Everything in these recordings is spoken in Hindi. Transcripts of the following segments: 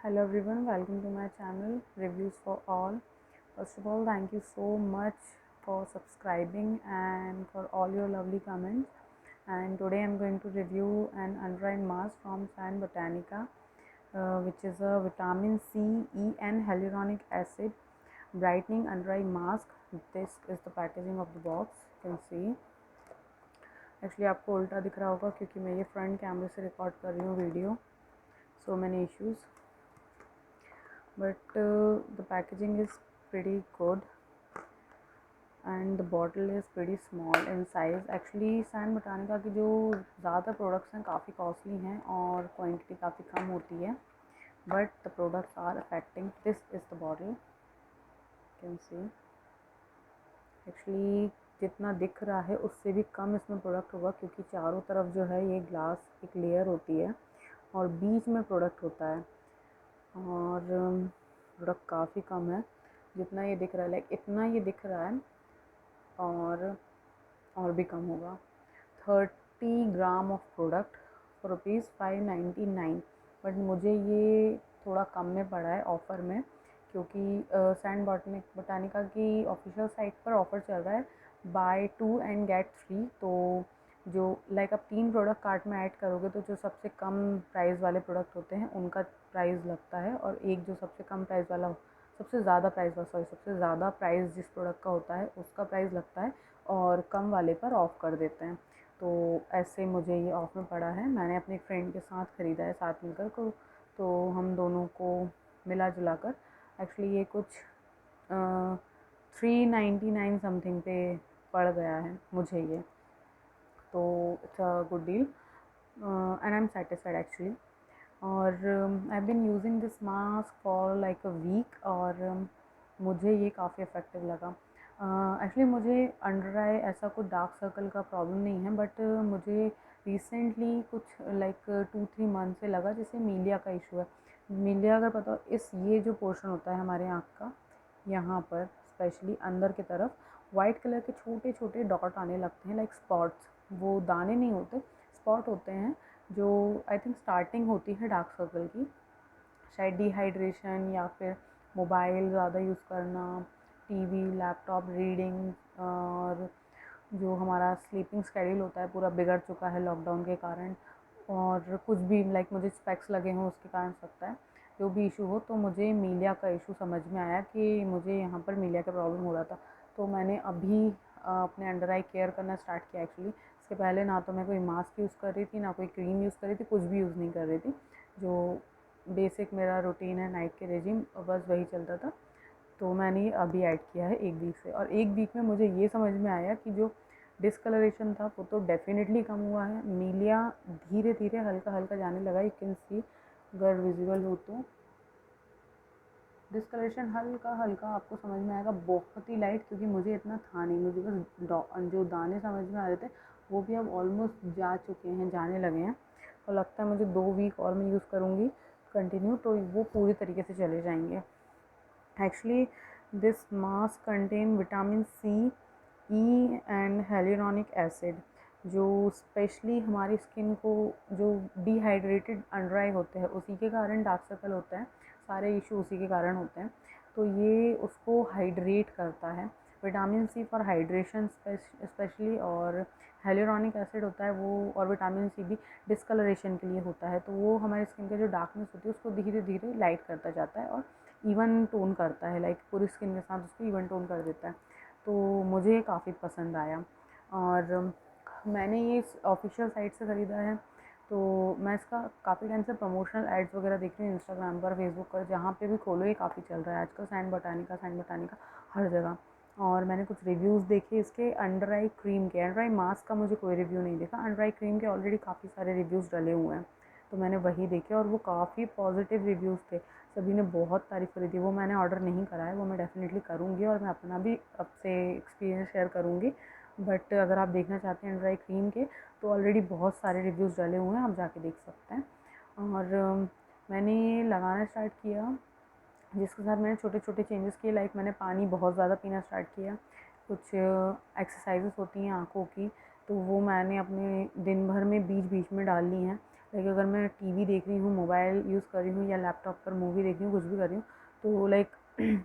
Hello everyone, welcome to my channel Reviews for All. First of all, thank you so much for subscribing and for all your lovely comments. And today I'm going to review an under eye mask from San Botanica, which is a vitamin C, E and hyaluronic acid brightening under eye mask. This is the packaging of the box. You can see. Actually आपको उल्टा दिख रहा होगा क्योंकि मैं ये फ्रंट कैमरे से रिकॉर्ड कर रही हूँ video. So many issues. But the packaging is pretty good and the bottle is pretty small in size. Actually San Botanica की जो ज़्यादा प्रोडक्ट्स हैं काफ़ी कॉस्टली हैं और क्वांटिटी काफ़ी कम होती है, but the products are effective. This is the bottle, you can see. Actually जितना दिख रहा है उससे भी कम इसमें प्रोडक्ट होगा क्योंकि चारों तरफ जो है ये ग्लास एक लेयर होती है और बीच में प्रोडक्ट होता है और प्रोडक्ट काफ़ी कम है. जितना ये दिख रहा है लाइक इतना ये दिख रहा है और भी कम होगा. 30 gram of product for ₹599. But मुझे ये थोड़ा कम में पड़ा है ऑफ़र में क्योंकि सैन बोटानिका की ऑफिशियल साइट पर ऑफ़र चल रहा है बाय 2 एंड गेट 3. तो जो लाइक आप 3 प्रोडक्ट कार्ट में ऐड करोगे तो जो सबसे कम प्राइस वाले प्रोडक्ट होते हैं उनका प्राइस लगता है और एक जो सबसे कम प्राइस वाला सबसे ज़्यादा प्राइस जिस प्रोडक्ट का होता है उसका प्राइस लगता है और कम वाले पर ऑफ़ कर देते हैं. तो ऐसे मुझे ये ऑफ़ में पड़ा है. मैंने अपने फ्रेंड के साथ ख़रीदा है साथ मिलकर को, तो हम दोनों को मिला जुला कर एक्चुअली ये कुछ 399 समथिंग पे पड़ गया है मुझे ये. तो it's a good deal and I am satisfied actually. और I have been using this mask for like a week और मुझे ये काफ़ी इफ़ेक्टिव लगा. एक्चुअली मुझे अंडर आई ऐसा कुछ डार्क सर्कल का प्रॉब्लम नहीं है, बट मुझे रिसेंटली कुछ लाइक 2-3 मंथ से लगा जैसे मीलिया का इशू है. मीलिया अगर पता हो इस ये जो पोर्शन होता है हमारे आँख का यहाँ पर स्पेशली अंदर की तरफ वाइट कलर के छोटे छोटे डॉट आने लगते हैं लाइक स्पॉट्स. वो दाने नहीं होते, स्पॉट होते हैं जो आई थिंक स्टार्टिंग होती है डार्क सर्कल की. शायद डिहाइड्रेशन या फिर मोबाइल ज़्यादा यूज़ करना, टीवी लैपटॉप रीडिंग और जो हमारा स्लीपिंग शेड्यूल होता है पूरा बिगड़ चुका है लॉकडाउन के कारण और कुछ भी लाइक मुझे स्पेक्स लगे हों उसके कारण सकता है. जो भी इशू हो तो मुझे मीलिया का इशू समझ में आया कि मुझे यहाँ पर मीलिया का प्रॉब्लम हो रहा था. तो मैंने अभी अपने अंडर आई केयर करना स्टार्ट किया एक्चुअली. इसके पहले ना तो मैं कोई मास्क यूज़ कर रही थी ना कोई क्रीम यूज़ कर रही थी, कुछ भी यूज़ नहीं कर रही थी. जो बेसिक मेरा रूटीन है नाइट के रेजिम बस वही चलता था. तो मैंने ये अभी ऐड किया है 1 वीक से और 1 वीक में मुझे ये समझ में आया कि जो डिस्कलरेशन था वो तो डेफिनेटली कम हुआ है. मीलिया धीरे धीरे हल्का हल्का जाने लगा. यू कैन सी अगर विजिबल हो तो डिस्कलरेशन हल्का हल्का आपको समझ में आएगा. बहुत ही लाइट क्योंकि मुझे इतना था नहीं, मुझे बस जो दाने समझ में आ रहे थे वो भी अब ऑलमोस्ट जा चुके हैं, जाने लगे हैं. तो लगता है मुझे 2 वीक और मैं यूज़ करूँगी कंटिन्यू तो वो पूरी तरीके से चले जाएंगे. Actually this mask contain vitamin C, E and hyaluronic acid जो स्पेशली हमारी स्किन को जो डिहाइड्रेटेड अंडर आई होते हैं उसी के कारण डार्क सर्कल होता है, सारे इशू उसी के कारण होते हैं. तो ये उसको हाइड्रेट करता है. Vitamin C for hydration specially और hyaluronic एसिड होता है वो और विटामिन सी भी डिस्कलरेशन के लिए होता है. तो वो हमारी स्किन के जो डार्कनेस होती है उसको धीरे धीरे लाइट करता जाता है और इवन टोन करता है लाइक पूरी स्किन के साथ उसको इवन टोन कर देता है. तो मुझे काफ़ी पसंद आया और मैंने ये ऑफिशियल साइट से ख़रीदा है. तो मैं इसका काफ़ी टाइम से प्रमोशनल एड्स वगैरह देख रही हूँ इंस्टाग्राम पर, फेसबुक पर, जहाँ पे भी खोलो ये काफ़ी चल रहा है आजकल. सैन बोटानिका हर जगह. और मैंने कुछ रिव्यूज़ देखे इसके अंडर आई क्रीम के. अंडर आई मास्क का मुझे कोई रिव्यू नहीं देखा. अंडर आई क्रीम के ऑलरेडी काफ़ी सारे रिव्यूज़ डले हुए हैं तो मैंने वही देखे और वो काफ़ी पॉजिटिव रिव्यूज़ थे. सभी ने बहुत तारीफ़ करी थी. वो मैंने ऑर्डर नहीं करा है, वो मैं डेफ़िनेटली करूँगी और मैं अपना भी आपसे एक्सपीरियंस शेयर करूँगी. बट अगर आप देखना चाहते हैं अंडर आई क्रीम के तो ऑलरेडी बहुत सारे रिव्यूज़ डले हुए हैं, आप जाके देख सकते हैं. और मैंने ये लगाना स्टार्ट किया जिसके साथ मैंने छोटे छोटे चेंजेस किए. लाइक मैंने पानी बहुत ज़्यादा पीना स्टार्ट किया. कुछ एक्सरसाइजेस होती हैं आँखों की तो वो मैंने अपने दिन भर में बीच बीच में डाल ली हैं. लाइक अगर मैं टीवी देख रही हूँ, मोबाइल यूज़ कर रही हूँ या लैपटॉप पर मूवी देख रही हूँ, कुछ भी कर रही हूँ, तो लाइक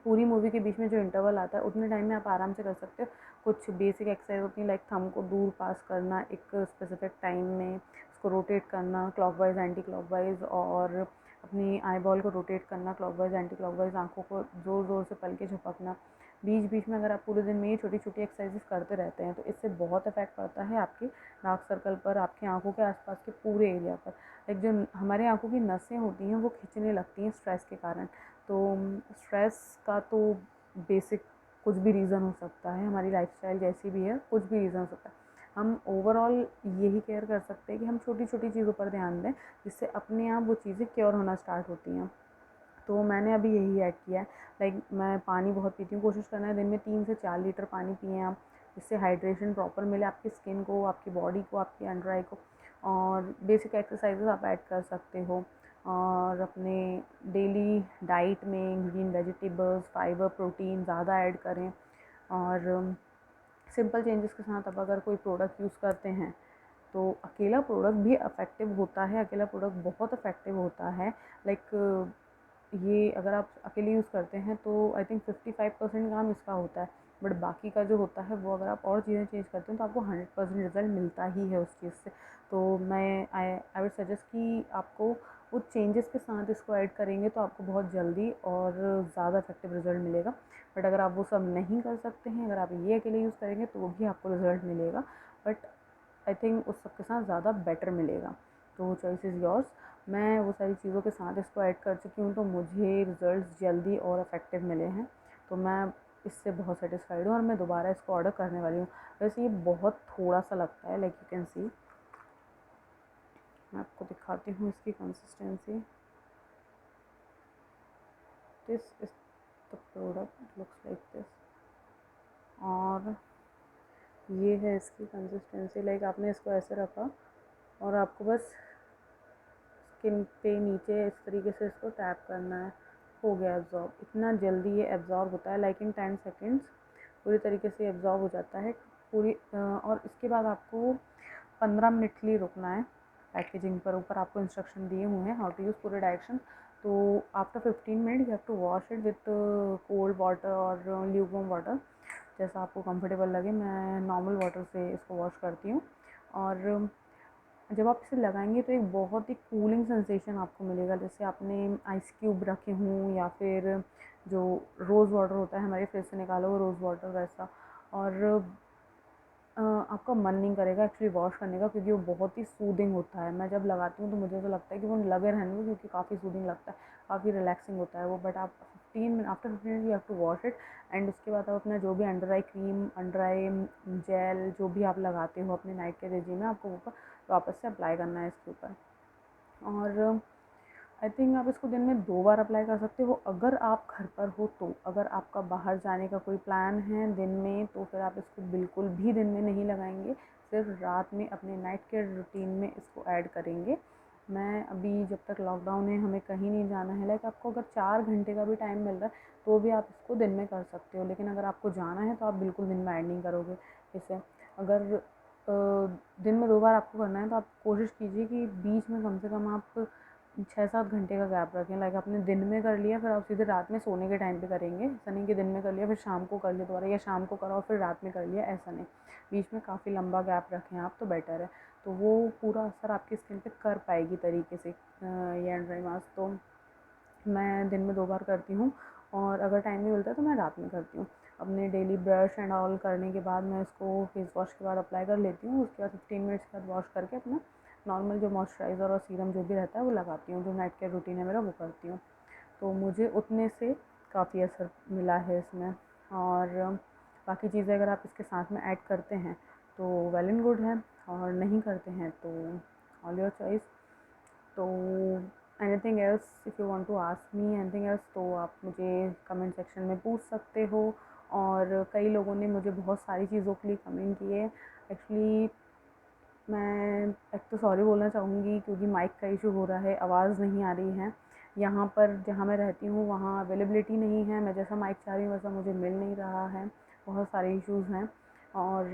पूरी मूवी के बीच में जो इंटरवल आता है उतने टाइम में आप आराम से कर सकते हो। कुछ बेसिक एक्सरसाइज होती हैं, लाइक थंब को दूर पास करना एक स्पेसिफिक टाइम में, उसको रोटेट करना क्लॉकवाइज एंटी क्लॉकवाइज, और अपनी आई बॉल को रोटेट करना क्लॉकवाइज एंटी क्लॉकवाइज, आँखों को ज़ोर ज़ोर से पलके झपकना। बीच बीच में अगर आप पूरे दिन में ये छोटी छोटी एक्सरसाइजेस करते रहते हैं तो इससे बहुत इफेक्ट पड़ता है आपके डार्क सर्कल पर, आपकी आँखों के आसपास के पूरे एरिया पर। लाइक जो हमारे आँखों की नसें होती हैं वो खिंचने लगती हैं स्ट्रेस के कारण। तो स्ट्रेस का तो बेसिक कुछ भी रीज़न हो सकता है, हमारी लाइफस्टाइल जैसी भी है, कुछ भी रीज़न हो सकता है। हम ओवरऑल यही केयर कर सकते हैं कि हम छोटी छोटी चीज़ों पर ध्यान दें, जिससे अपने आप वो चीज़ें क्योर होना स्टार्ट होती हैं। तो मैंने अभी यही ऐड किया है। लाइक मैं पानी बहुत पीती हूँ, कोशिश करना है दिन में 3 से 4 लीटर पानी पिएँ आप, जिससे हाइड्रेशन प्रॉपर मिले आपकी स्किन को, आपकी बॉडी को, आपकी अंडर आई को। और बेसिक एक्सरसाइजेज आप ऐड कर सकते हो, और अपने डेली डाइट में ग्रीन वेजिटेबल्स, फाइबर, प्रोटीन ज़्यादा ऐड करें। और सिंपल चेंजेस के साथ अब अगर कोई प्रोडक्ट यूज़ करते हैं तो अकेला प्रोडक्ट भी इफ़ेक्टिव होता है, अकेला प्रोडक्ट बहुत इफ़ेक्टिव होता है। लाइक ये अगर आप अकेले यूज़ करते हैं तो आई थिंक 55% काम इसका होता है, बट बाकी का जो होता है वो अगर आप और चीज़ें चेंज करते हैं तो आपको 100% रिज़ल्ट मिलता ही है उस चीज़ से। तो मैं आई वुड सजेस्ट कि आपको वो चेंजेस के साथ इसको ऐड करेंगे तो आपको बहुत जल्दी और ज़्यादा इफेक्टिव रिज़ल्ट मिलेगा। बट अगर आप वो सब नहीं कर सकते हैं, अगर आप ये अकेले यूज़ करेंगे तो वो भी आपको रिज़ल्ट मिलेगा, बट आई थिंक उस सब के साथ ज़्यादा बेटर मिलेगा। तो चॉइस इज़ योर्स। मैं वो सारी चीज़ों के साथ इसको ऐड कर चुकी हूँ तो मुझे रिज़ल्ट्स जल्दी और इफ़ेक्टिव मिले हैं। तो मैं इससे बहुत सेटिस्फाइड हूँ और मैं दोबारा इसको ऑर्डर करने वाली हूँ। वैसे ये बहुत थोड़ा सा लगता है, लाइक यू कैन सी, मैं आपको दिखाती हूँ इसकी consistency. This is the product, looks like this. और ये है इसकी कंसिस्टेंसी। लाइक आपने इसको ऐसे रखा और आपको बस स्किन पे नीचे इस तरीके से इसको टैप करना है, हो गया एब्जॉर्ब। इतना जल्दी ये एब्जॉर्ब होता है, लाइक इन 10 सेकेंड्स पूरी तरीके से एब्जॉर्ब हो जाता है पूरी। और इसके बाद आपको 15 मिनट के लिए रुकना है। पैकेजिंग पर ऊपर आपको इंस्ट्रक्शन दिए हुए हैं हाउ टू यूज़, पूरे डायरेक्शन। तो after 15 minute you have to wash it with cold water और ल्यूकवार्म वाटर, जैसा आपको कंफर्टेबल लगे। मैं नॉर्मल वाटर से इसको वॉश करती हूँ। और जब आप इसे लगाएंगे तो एक बहुत ही कूलिंग सेंसेशन आपको मिलेगा, जैसे आपने आइस क्यूब रखे हों या फिर जो रोज़ वाटर होता है हमारे फ्रिज से निकालो वो रोज़ वाटर वैसा। और आपका मन नहीं करेगा एक्चुअली वॉश करने का, क्योंकि वो बहुत ही सूदिंग होता है। मैं जब लगाती हूँ तो मुझे ऐसा लगता है कि वो लगे रहने दो, क्योंकि काफ़ी सूदिंग लगता है, काफ़ी रिलैक्सिंग होता है वो। बट आप 15 minute after 15 minute you have to wash it. And उसके बाद आप अपना जो भी under eye cream, under eye gel जो भी आप लगाते हो अपने नाइट के रेजिम में, आपको ऊपर वापस से अप्लाई करना है इसके ऊपर। और आई थिंक आप इसको दिन में 2 बार अप्लाई कर सकते हो अगर आप घर पर हो तो। अगर आपका बाहर जाने का कोई प्लान है दिन में तो फिर आप इसको बिल्कुल भी दिन में नहीं लगाएंगे, सिर्फ रात में अपने नाइट केयर रूटीन में इसको ऐड करेंगे। मैं अभी जब तक लॉकडाउन है, हमें कहीं नहीं जाना है, लाइक आपको अगर 4 घंटे का भी टाइम मिल रहा है तो भी आप इसको दिन में कर सकते हो। लेकिन अगर आपको जाना है तो आप बिल्कुल दिन में ऐड नहीं करोगे इसे। अगर दिन में 2 बार आपको करना है तो आप कोशिश कीजिए कि बीच में कम से कम आप 6-7 घंटे का गैप रखें। लाइक आपने दिन में कर लिया फिर आप सीधे रात में सोने के टाइम पे करेंगे, ऐसा नहीं कि दिन में कर लिया फिर शाम को कर लिया दोबारा, या शाम को करा और फिर रात में कर लिया, ऐसा नहीं। बीच में काफ़ी लंबा गैप रखें आप तो बेटर है। तो वो पूरा असर आपकी स्किन पे कर पाएगी तरीके से ये एंड ड्राई मास्क। तो मैं दिन में 2 बार करती हूँ, और अगर टाइम नहीं मिलता तो मैं रात में करती हूँ। अपने डेली ब्रश एंड ऑल करने के बाद मैं इसको फेस वॉश के बाद अप्लाई कर लेती हूँ। उसके बाद 15 मिनट्स के बाद वॉश करके अपना नॉर्मल जो मॉइस्चराइज़र और सीरम जो भी रहता है वो लगाती हूँ। जो नाइट केयर रूटीन है मेरा वो करती हूँ। तो मुझे उतने से काफ़ी असर मिला है इसमें। और बाकी चीज़ें अगर आप इसके साथ में ऐड करते हैं तो वेल एंड गुड है, और नहीं करते हैं तो ऑल योर चॉइस। तो anything else if you want to ask me anything else तो आप मुझे कमेंट सेक्शन में पूछ सकते हो। और कई लोगों ने मुझे बहुत सारी चीज़ों के लिए कमेंट किए। एक्चुअली मैं एक तो सॉरी बोलना चाहूँगी क्योंकि माइक का इशू हो रहा है, आवाज़ नहीं आ रही है। यहाँ पर जहाँ मैं रहती हूँ वहाँ अवेलेबिलिटी नहीं है, मैं जैसा माइक चाह रही हूँ वैसा मुझे मिल नहीं रहा है, बहुत सारे इश्यूज़ हैं। और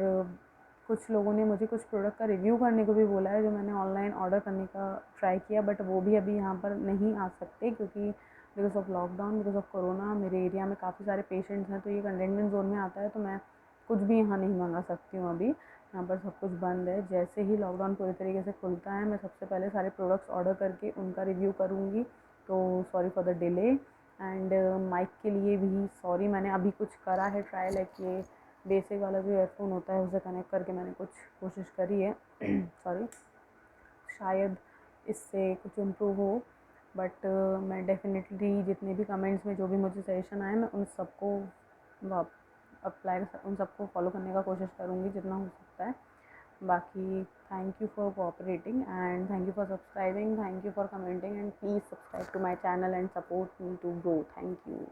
कुछ लोगों ने मुझे कुछ प्रोडक्ट का रिव्यू करने को भी बोला है जो मैंने ऑनलाइन ऑर्डर करने का ट्राई किया, बट वो भी अभी यहाँ पर नहीं आ सकते क्योंकि because of lockdown, because of corona मेरे एरिया में काफ़ी सारे पेशेंट्स हैं, तो ये कंटेनमेंट जोन में आता है, तो मैं कुछ भी यहाँ नहीं मंगा सकती हूँ अभी। यहाँ पर सब कुछ बंद है। जैसे ही लॉकडाउन पूरी तरीके से खुलता है मैं सबसे पहले सारे प्रोडक्ट्स ऑर्डर करके उनका रिव्यू करूँगी। तो sorry for the delay. And mic के लिए भी सॉरी, मैंने अभी कुछ करा है ट्राई, लाइक ये बेसिक वाला जो ईयरफोन होता है उसे कनेक्ट करके मैंने कुछ कोशिश करी है सॉरी, शायद इससे कुछ इम्प्रूव हो। बट मैं डेफिनेटली जितने भी कमेंट्स में जो भी मुझे सजेशन आए मैं उन सबको अप्लाई उन सबको फॉलो करने का कोशिश करूँगी जितना हो सकता है। बाकी thank you for cooperating and thank you for subscribing, thank you for commenting and please subscribe to my channel and support me to grow. Thank you.